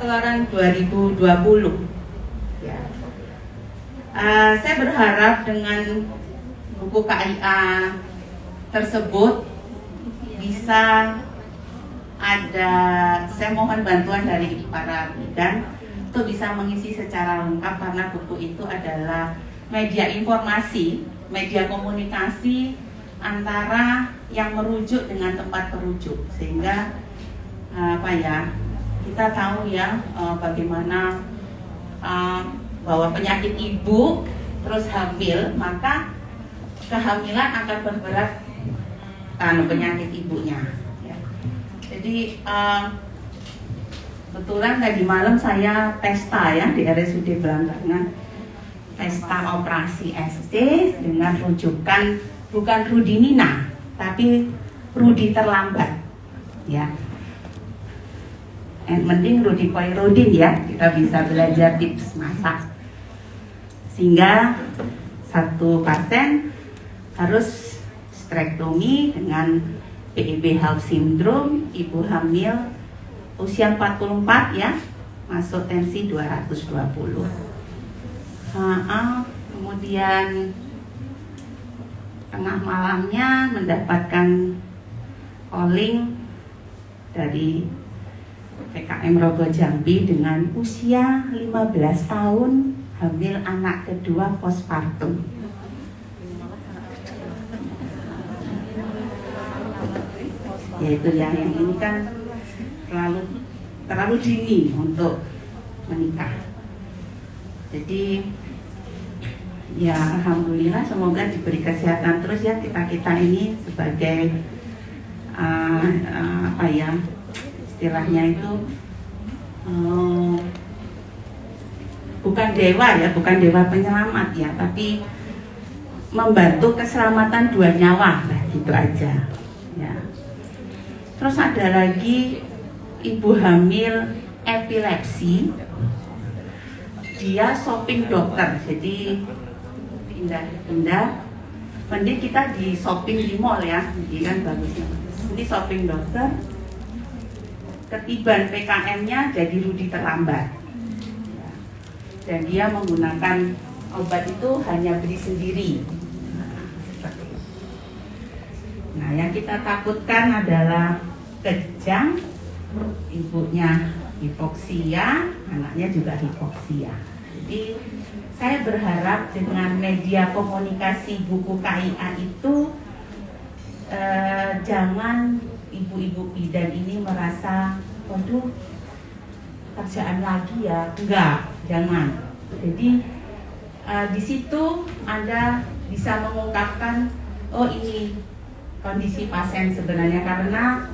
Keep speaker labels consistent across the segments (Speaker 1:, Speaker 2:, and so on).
Speaker 1: keluaran 2020. Ya. Saya berharap dengan buku KIA tersebut bisa ada, saya mohon bantuan dari para bidan untuk bisa mengisi secara lengkap, karena buku itu adalah media informasi, media komunikasi antara yang merujuk dengan tempat perujuk, sehingga kita tahu ya bagaimana bahwa penyakit ibu terus hamil, maka kehamilan akan berberat penyakit ibunya. Ya. Jadi kebetulan tadi malam saya pesta ya di RSUD Belambangan, pesta operasi ST dengan rujukan bukan Rudi Nina, tapi Rudi terlambat. Ya. Mending Rudi Koirudin ya, kita bisa belajar tips masak. Sehingga satu pasien harus strektomi dengan PIB Half Syndrome, ibu hamil usia 44 ya, masuk tensi 220. Kemudian tengah malamnya mendapatkan calling dari PKM Rogo Jambi dengan usia 15 tahun, hamil anak kedua postpartum. Yaitu yang ini kan terlalu dini untuk menikah. Jadi ya alhamdulillah, semoga diberi kesehatan terus ya kita ini sebagai istilahnya itu bukan dewa ya, bukan dewa penyelamat ya, tapi membantu keselamatan dua nyawa lah, gitu aja ya. Terus ada lagi ibu hamil epilepsi, dia shopping dokter, jadi pindah-pindah. Mending kita di shopping di mall ya, jadi kan bagusnya. Ini shopping dokter, ketiban PKM-nya jadi Rudi terlambat. Dan dia menggunakan obat itu hanya beli sendiri. Nah, yang kita takutkan adalah kejang, ibunya hipoksia, anaknya juga hipoksia. Jadi saya berharap dengan media komunikasi buku KIA itu jangan ibu-ibu bidan ini merasa, waduh kerjaan lagi ya, enggak, jangan. Jadi di situ Anda bisa mengungkapkan, oh ini kondisi pasien sebenarnya, karena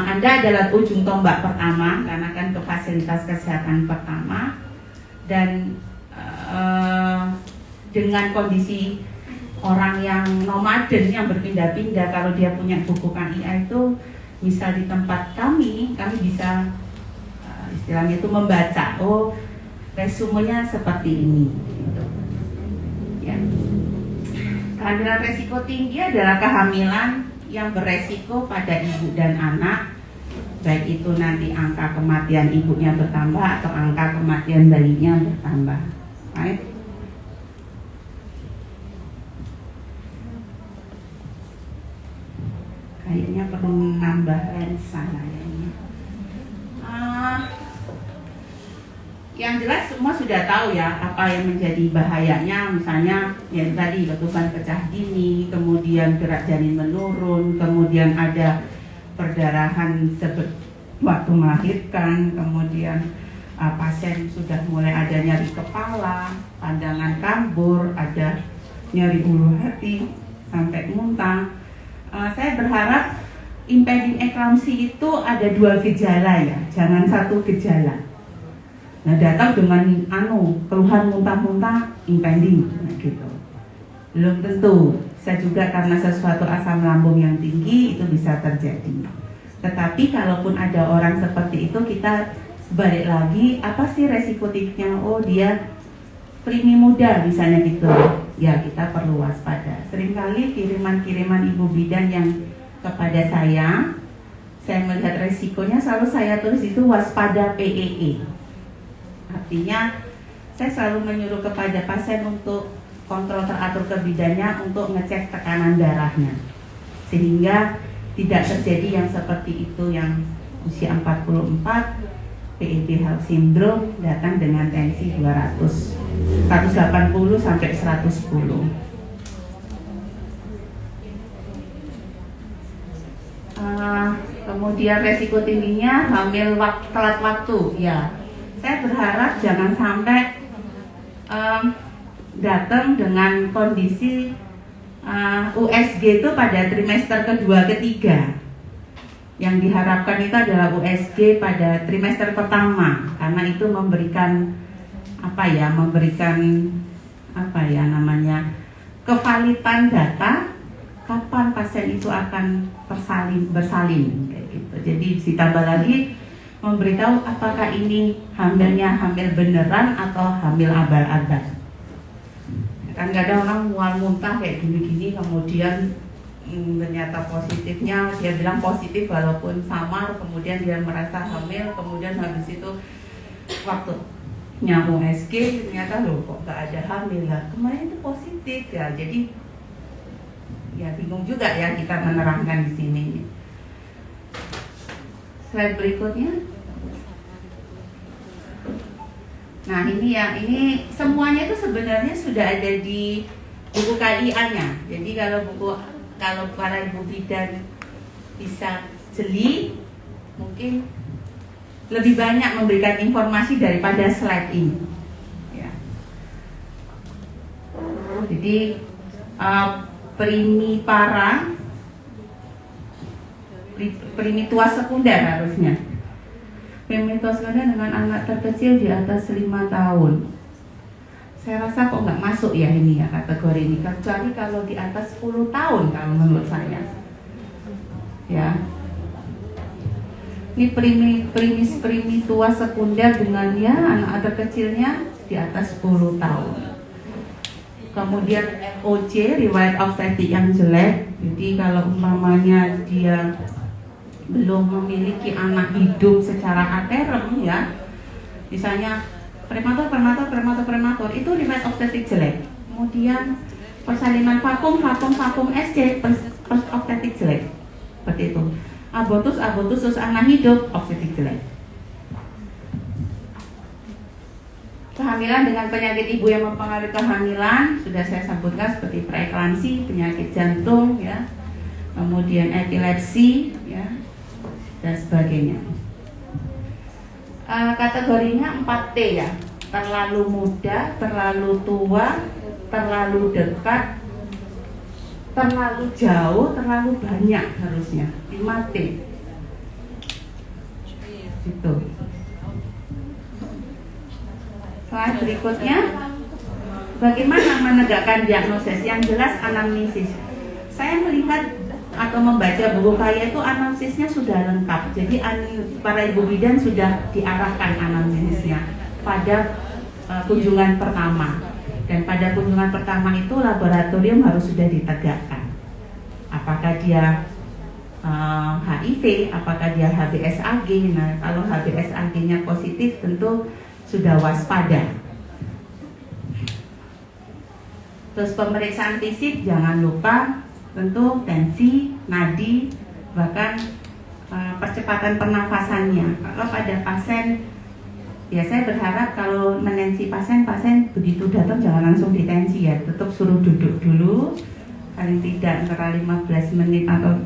Speaker 1: Anda adalah ujung tombak pertama, karena kan ke fasilitas kesehatan pertama, dan dengan kondisi orang yang nomaden yang berpindah-pindah, kalau dia punya buku KIA itu, misal di tempat kami bisa istilahnya itu membaca, oh resumenya seperti ini gitu. Ya. Kehamilan resiko tinggi adalah kehamilan yang beresiko pada ibu dan anak, baik itu nanti angka kematian ibunya bertambah atau angka kematian bayinya bertambah. Right? Kayaknya perlu nambah lensa kayaknya. Yang jelas semua sudah tahu ya apa yang menjadi bahayanya, misalnya yang tadi letupan pecah dini, kemudian gerak janin menurun, kemudian ada perdarahan waktu melahirkan, kemudian pasien sudah mulai ada nyeri kepala, pandangan kabur, ada nyeri ulu hati sampai muntah. Saya berharap impending eklamsi itu ada dua gejala ya, jangan satu gejala. Nah, datang dengan keluhan muntah-muntah impending, nah gitu. Belum tentu. Bisa juga karena sesuatu asam lambung yang tinggi itu bisa terjadi. Tetapi kalaupun ada orang seperti itu, kita balik lagi, apa sih resikonya? Oh, dia primi muda misalnya gitu. Ya, kita perlu waspada. Seringkali kiriman-kiriman ibu bidan yang kepada saya saya melihat resikonya, selalu saya tulis itu waspada PEE. Artinya saya selalu menyuruh kepada pasien untuk kontrol teratur ke bidannya untuk ngecek tekanan darahnya, sehingga tidak terjadi yang seperti itu yang usia 44 PEB health syndrome datang dengan tensi 180 sampai 110. Kemudian resiko tingginya hamil telat waktu. Ya, saya berharap jangan sampai datang dengan kondisi USG itu pada trimester kedua ketiga. Yang diharapkan itu adalah USG pada trimester pertama, karena itu memberikan kevalitan data kapan pasien itu akan bersalin kayak gitu. Jadi ditambah lagi memberitahu apakah ini hamilnya hamil beneran atau hamil abal-abal. Kan gak ada orang mual muntah kayak gini-gini kemudian ternyata positifnya dia bilang positif walaupun samar, kemudian dia merasa hamil, kemudian habis itu waktunya USG ternyata loh kok gak ada hamil lah, kemarin itu positif ya. Jadi ya bingung juga ya kita menerangkan di sini. Slide berikutnya. Nah ini semuanya itu sebenarnya sudah ada di buku KIA-nya. Jadi kalau para ibu bidan bisa jeli, mungkin lebih banyak memberikan informasi daripada slide ini. Ya. Jadi primitua sekunder harusnya. Primitua sekunder dengan anak terkecil di atas 5 tahun. Saya rasa kok nggak masuk ya ini ya kategori ini, kecuali kalau di atas 10 tahun kalau menurut saya. Ya. Ini primitua sekunder dengan ya anak terkecilnya di atas 10 tahun. Kemudian OC, riwayat obstetrik yang jelek. Jadi kalau umpamanya dia belum memiliki anak hidup secara aterem ya, misalnya prematur itu riwayat obstetrik jelek. Kemudian persalinan vakum SC obstetrik jelek. Seperti itu. Abortus terus anak hidup obstetrik jelek. Kehamilan dengan penyakit ibu yang mempengaruhi kehamilan sudah saya sebutkan seperti preeklamsi, penyakit jantung ya. Kemudian epilepsi ya dan sebagainya. Kategorinya 4T ya, terlalu muda, terlalu tua, terlalu dekat, terlalu jauh, terlalu banyak harusnya 5T gitu. Slide berikutnya, bagaimana menegakkan diagnosis? Yang jelas anamnesis. Saya melihat atau membaca buku KIA itu anamnesisnya sudah lengkap. Jadi para ibu bidan sudah diarahkan anamnesisnya pada kunjungan pertama. Dan pada kunjungan pertama itu laboratorium harus sudah ditegakkan. Apakah dia HIV, apakah dia HBsAg. Nah, kalau HBsAg-nya positif tentu sudah waspada. Terus pemeriksaan fisik jangan lupa, tentu tensi, nadi, bahkan percepatan pernafasannya. Kalau pada pasien, ya saya berharap kalau menensi pasien begitu datang jangan langsung ditensi ya, tetap suruh duduk dulu, paling tidak antara 15 menit atau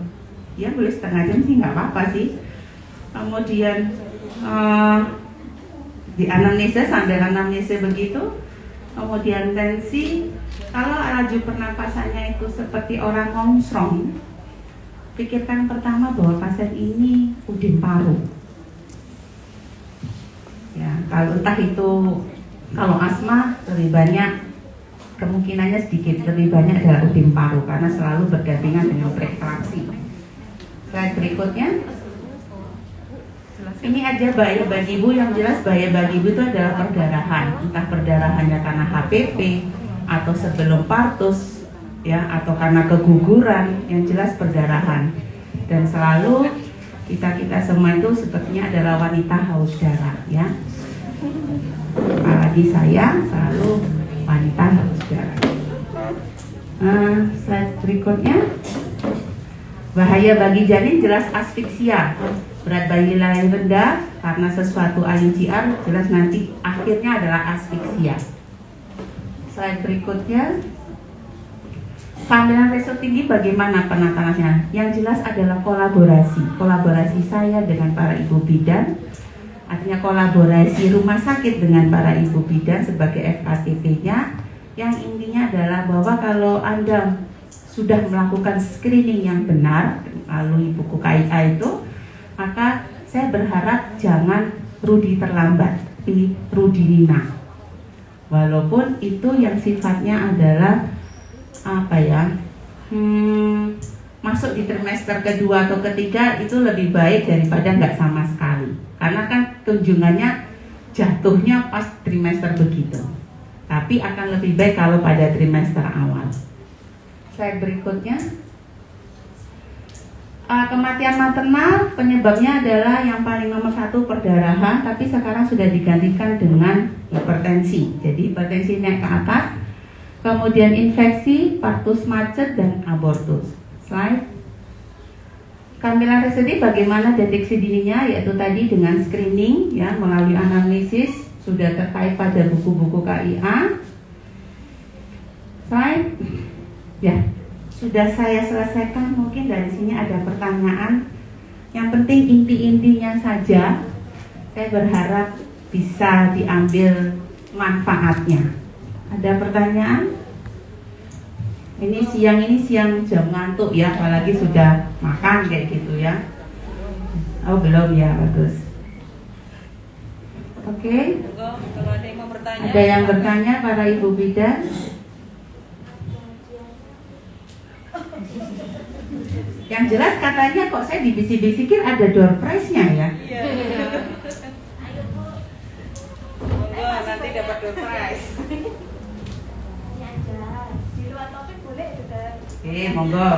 Speaker 1: ya boleh setengah jam sih nggak apa-apa sih. Kemudian di anamnesa, sambil anamnesa begitu, kemudian tensi. Kalau laju pernapasannya itu seperti orang ngongsrong, pikirkan pertama bahwa pasien ini udin paru. Ya, kalau entah itu kalau asma lebih banyak, kemungkinannya sedikit lebih banyak adalah udin paru karena selalu berdampingan dengan preeklampsi. Slide berikutnya. Ini aja bahaya bagi ibu. Yang jelas bahaya bagi ibu itu adalah perdarahan, entah perdarahannya karena HPP atau sebelum partus ya, atau karena keguguran, yang jelas perdarahan. Dan selalu kita semua itu sepertinya adalah wanita haus darah ya. Apalagi saya selalu wanita haus darah. Slide berikutnya. Bahaya bagi janin jelas asfiksia. Berat bayi lahir rendah karena sesuatu IUCR jelas nanti akhirnya adalah asfiksia. Slide berikutnya. Kehamilan resiko tinggi bagaimana penanganannya? Yang jelas adalah kolaborasi saya dengan para ibu bidan, artinya kolaborasi rumah sakit dengan para ibu bidan sebagai FKTP-nya. Yang intinya adalah bahwa kalau Anda sudah melakukan screening yang benar melalui buku KIA itu, maka saya berharap jangan rudi terlambat, tapi rudi nina. Walaupun itu yang sifatnya adalah masuk di trimester kedua atau ketiga itu lebih baik daripada nggak sama sekali, karena kan kunjungannya jatuhnya pas trimester begitu, tapi akan lebih baik kalau pada trimester awal. Slide berikutnya. Kematian maternal penyebabnya adalah yang paling nomor 1 perdarahan, tapi sekarang sudah digantikan dengan hipertensi. Jadi hipertensi naik ke atas, kemudian infeksi, partus macet, dan abortus. Slide. Kehamilan residi bagaimana deteksi dininya, yaitu tadi dengan screening ya melalui anamnesis, sudah terkait pada buku-buku KIA. Slide. Ya, sudah saya selesaikan. Mungkin dari sini ada pertanyaan. Yang penting inti-intinya saja. Saya berharap bisa diambil manfaatnya. Ada pertanyaan? Ini siang jam ngantuk ya, apalagi sudah makan kayak gitu ya. Oh belum ya, bagus. Oke.
Speaker 2: Kalau ada yang mau bertanya.
Speaker 1: Ada yang bertanya para ibu bidan? Yang jelas katanya kok saya dibisik-bisikin ada door prize-nya ya.
Speaker 2: Iya. Monggo nanti dapat door prize.
Speaker 3: Di luar topik boleh juga.
Speaker 1: Oke, monggo.